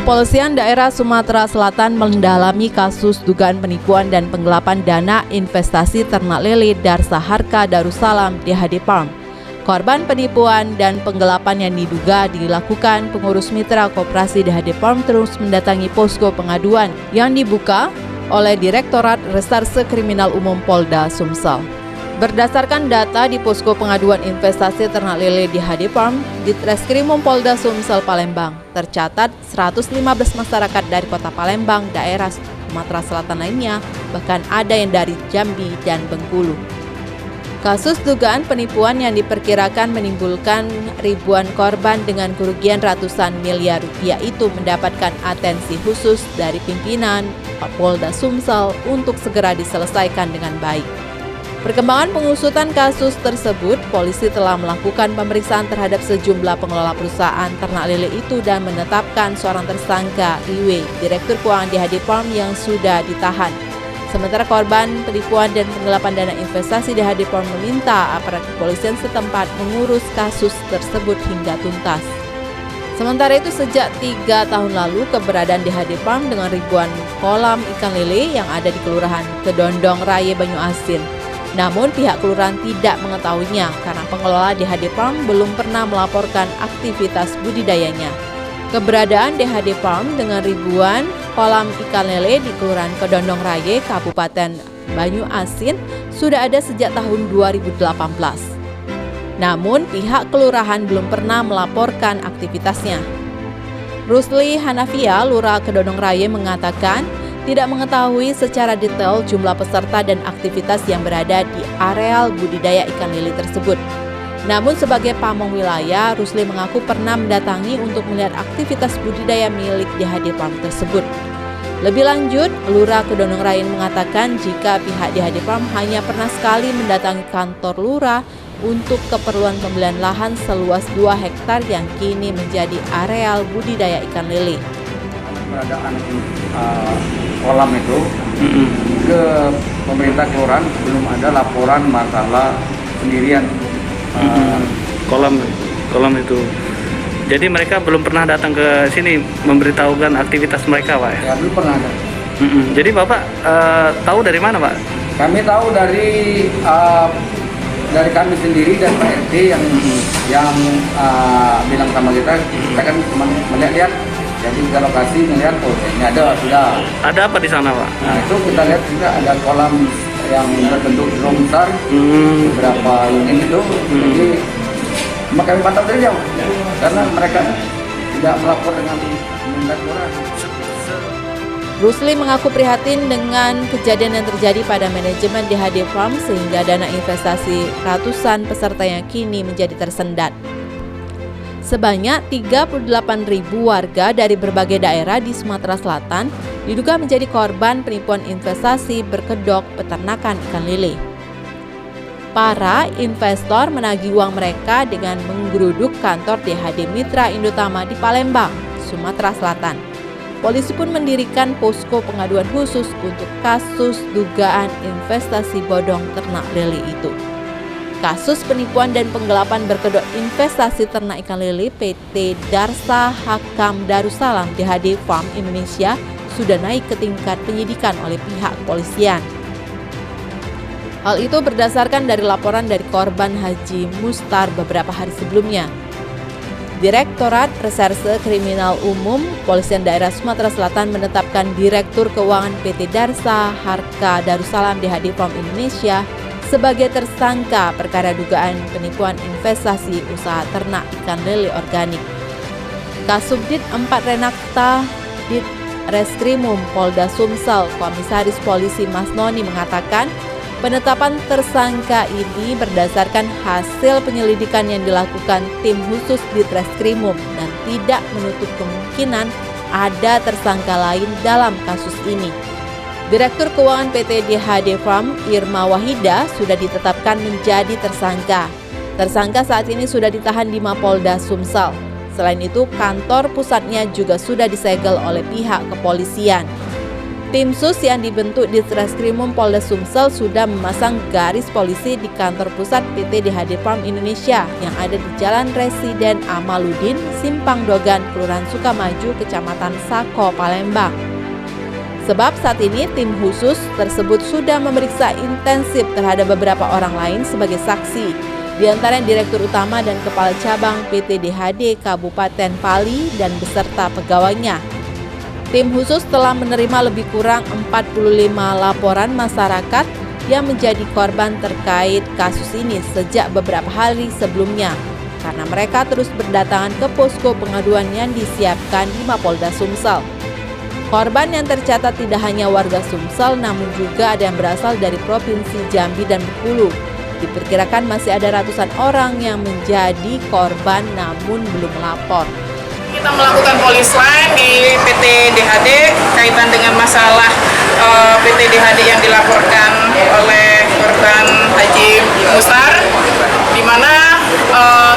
Kepolisian Daerah Sumatera Selatan mendalami kasus dugaan penipuan dan penggelapan dana investasi ternak lele Darsa Harka Darussalam DHD Farm. Korban penipuan dan penggelapan yang diduga dilakukan pengurus mitra koperasi DHD Farm terus mendatangi posko pengaduan yang dibuka oleh Direktorat Reserse Kriminal Umum Polda Sumsel. Berdasarkan data di posko pengaduan investasi ternak lele DHD Farm di Treskrimum Polda Sumsel Palembang, tercatat 115 masyarakat dari Kota Palembang, daerah Sumatera Selatan lainnya, bahkan ada yang dari Jambi dan Bengkulu. Kasus dugaan penipuan yang diperkirakan menimbulkan ribuan korban dengan kerugian ratusan miliar rupiah itu mendapatkan atensi khusus dari pimpinan Polda Sumsel untuk segera diselesaikan dengan baik. Perkembangan pengusutan kasus tersebut, polisi telah melakukan pemeriksaan terhadap sejumlah pengelola perusahaan ternak lele itu dan menetapkan seorang tersangka, Riwe, Direktur Keuangan DHD Farm yang sudah ditahan. Sementara korban penipuan dan penggelapan dana investasi DHD Farm meminta aparat kepolisian setempat mengurus kasus tersebut hingga tuntas. Sementara itu, sejak 3 tahun lalu, keberadaan DHD Farm dengan ribuan kolam ikan lele yang ada di Kelurahan Kedondong Raya Banyu Asin. Namun pihak kelurahan tidak mengetahuinya karena pengelola DHD Farm belum pernah melaporkan aktivitas budidayanya. Keberadaan DHD Farm dengan ribuan kolam ikan lele di Kelurahan Kedondong Raya, Kabupaten Banyu Asin sudah ada sejak tahun 2018. Namun pihak kelurahan belum pernah melaporkan aktivitasnya. Rusli Hanafia, Lurah Kedondong Raya mengatakan tidak mengetahui secara detail jumlah peserta dan aktivitas yang berada di areal budidaya ikan lele tersebut. Namun sebagai pamong wilayah, Rusli mengaku pernah mendatangi untuk melihat aktivitas budidaya milik DHD Farm tersebut. Lebih lanjut, Lurah Kedondong Raya mengatakan jika pihak DHD Farm hanya pernah sekali mendatangi kantor Lurah untuk keperluan pembelian lahan seluas 2 hektar yang kini menjadi areal budidaya ikan lele. Keberadaan kolam itu ke pemerintah kelurahan belum ada laporan masalah pendirian kolam itu. Jadi mereka belum pernah datang ke sini memberitahukan aktivitas mereka, Pak? Ya, belum pernah ada. Jadi Bapak tahu dari mana, Pak? Kami tahu dari kami sendiri dan Pak RT yang bilang sama kita kan cuma melihat. Jadi ke lokasi melihat, oh ini ada sudah. Ada apa di sana, Pak? Nah itu kita lihat juga ada kolam yang berbentuk drum besar, beberapa unit itu. Jadi kami pantau dari jauh, karena mereka tidak melapor dengan pemerintah kelurahan. Rusli mengaku prihatin dengan kejadian yang terjadi pada manajemen DHD Farm sehingga dana investasi ratusan peserta yang kini menjadi tersendat. Sebanyak 38.000 warga dari berbagai daerah di Sumatera Selatan diduga menjadi korban penipuan investasi berkedok peternakan ikan lele. Para investor menagih uang mereka dengan menggeruduk kantor DHD Mitra Indotama di Palembang, Sumatera Selatan. Polisi pun mendirikan posko pengaduan khusus untuk kasus dugaan investasi bodong ternak lele itu. Kasus penipuan dan penggelapan berkedok investasi ternak ikan lele PT Darsa Harka Darussalam DHD Farm Indonesia sudah naik ke tingkat penyidikan oleh pihak kepolisian. Hal itu berdasarkan dari laporan dari korban Haji Mustar beberapa hari sebelumnya. Direktorat Reserse Kriminal Umum Polisian Daerah Sumatera Selatan menetapkan Direktur Keuangan PT Darsa Harka Darussalam DHD Farm Indonesia sebagai tersangka perkara dugaan penipuan investasi usaha ternak ikan lele organik. Kasubdit 4 Renakta Dit Reskrimum Polda Sumsel, Komisaris Polisi Mas Noni mengatakan penetapan tersangka ini berdasarkan hasil penyelidikan yang dilakukan tim khusus Dit Reskrimum dan tidak menutup kemungkinan ada tersangka lain dalam kasus ini. Direktur Keuangan PT DHD Farm, Irma Wahida, sudah ditetapkan menjadi tersangka. Tersangka saat ini sudah ditahan di Mapolda Sumsel. Selain itu, kantor pusatnya juga sudah disegel oleh pihak kepolisian. Tim SUS yang dibentuk di Treskrimum Polda Sumsel sudah memasang garis polisi di kantor pusat PT DHD Farm Indonesia yang ada di Jalan Residen Amaluddin, Simpang Dogan, Kelurahan Sukamaju, Kecamatan Sako, Palembang. Sebab saat ini tim khusus tersebut sudah memeriksa intensif terhadap beberapa orang lain sebagai saksi, di antaranya Direktur Utama dan Kepala Cabang PT DHD Kabupaten Pali dan beserta pegawainya. Tim khusus telah menerima lebih kurang 45 laporan masyarakat yang menjadi korban terkait kasus ini sejak beberapa hari sebelumnya, karena mereka terus berdatangan ke posko pengaduan yang disiapkan di Mapolda Sumsel. Korban yang tercatat tidak hanya warga Sumsel, namun juga ada yang berasal dari Provinsi Jambi dan Bengkulu. Diperkirakan masih ada ratusan orang yang menjadi korban namun belum melapor. Kita melakukan polis line di PT DHD kaitan dengan masalah PT DHD yang dilaporkan oleh korban Haji Mustar, di mana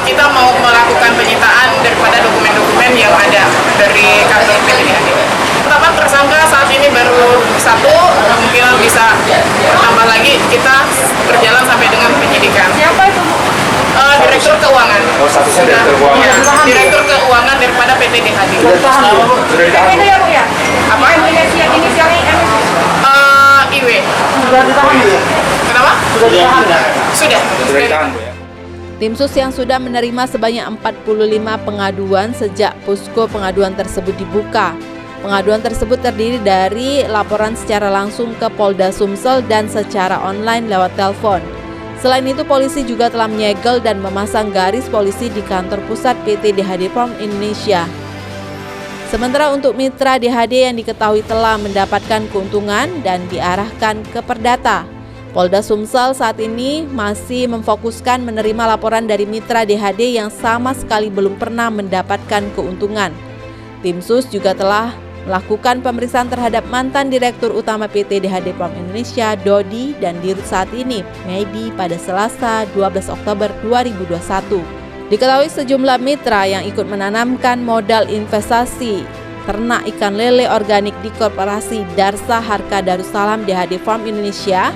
kita mau melakukan penyitaan daripada dokumen-dokumen yang ada dari kantor PT DHD. Penetapan tersangka saat ini baru 1, kemungkinan bisa bertambah lagi. Kita berjalan sampai dengan penyidikan. Siapa itu? Direktur Keuangan. Oh, statusnya Direktur Keuangan. Ya, Direktur Keuangan daripada PT DHD. Sudah ditahan, Bu? Sudah ditahan, Bu? Apa? Inisialnya IW. Sudah ditahan, Bu? Kenapa? Sudah ditahan, ya? Sudah. Sudah ditahan, Bu, ya? Tim SUS yang sudah menerima sebanyak 45 pengaduan sejak posko pengaduan tersebut dibuka. Pengaduan tersebut terdiri dari laporan secara langsung ke Polda Sumsel dan secara online lewat telepon. Selain itu, polisi juga telah menyegel dan memasang garis polisi di kantor pusat PT DHD Farm Indonesia. Sementara untuk mitra DHD yang diketahui telah mendapatkan keuntungan dan diarahkan ke Perdata, Polda Sumsel saat ini masih memfokuskan menerima laporan dari mitra DHD yang sama sekali belum pernah mendapatkan keuntungan. Tim SUS juga telah melakukan pemeriksaan terhadap mantan Direktur Utama PT DHD Farm Indonesia, Dodi, dan Dirut saat ini, Medi, pada Selasa 12 Oktober 2021. Diketahui sejumlah mitra yang ikut menanamkan modal investasi ternak ikan lele organik di Korporasi Darsa Harka Darussalam DHD Farm Indonesia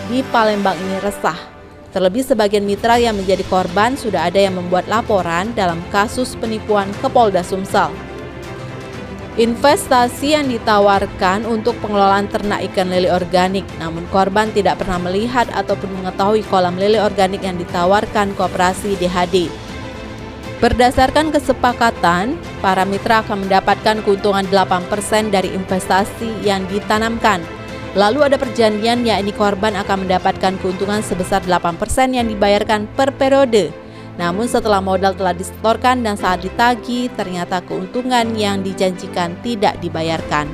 di Palembang ini resah. Terlebih sebagian mitra yang menjadi korban sudah ada yang membuat laporan dalam kasus penipuan ke Polda Sumsel. Investasi yang ditawarkan untuk pengelolaan ternak ikan lele organik, namun korban tidak pernah melihat ataupun mengetahui kolam lele organik yang ditawarkan Koperasi DHD. Berdasarkan kesepakatan, para mitra akan mendapatkan keuntungan 8% dari investasi yang ditanamkan. Lalu ada perjanjian yakni korban akan mendapatkan keuntungan sebesar 8% yang dibayarkan per periode. Namun setelah modal telah disetorkan dan saat ditagih, ternyata keuntungan yang dijanjikan tidak dibayarkan.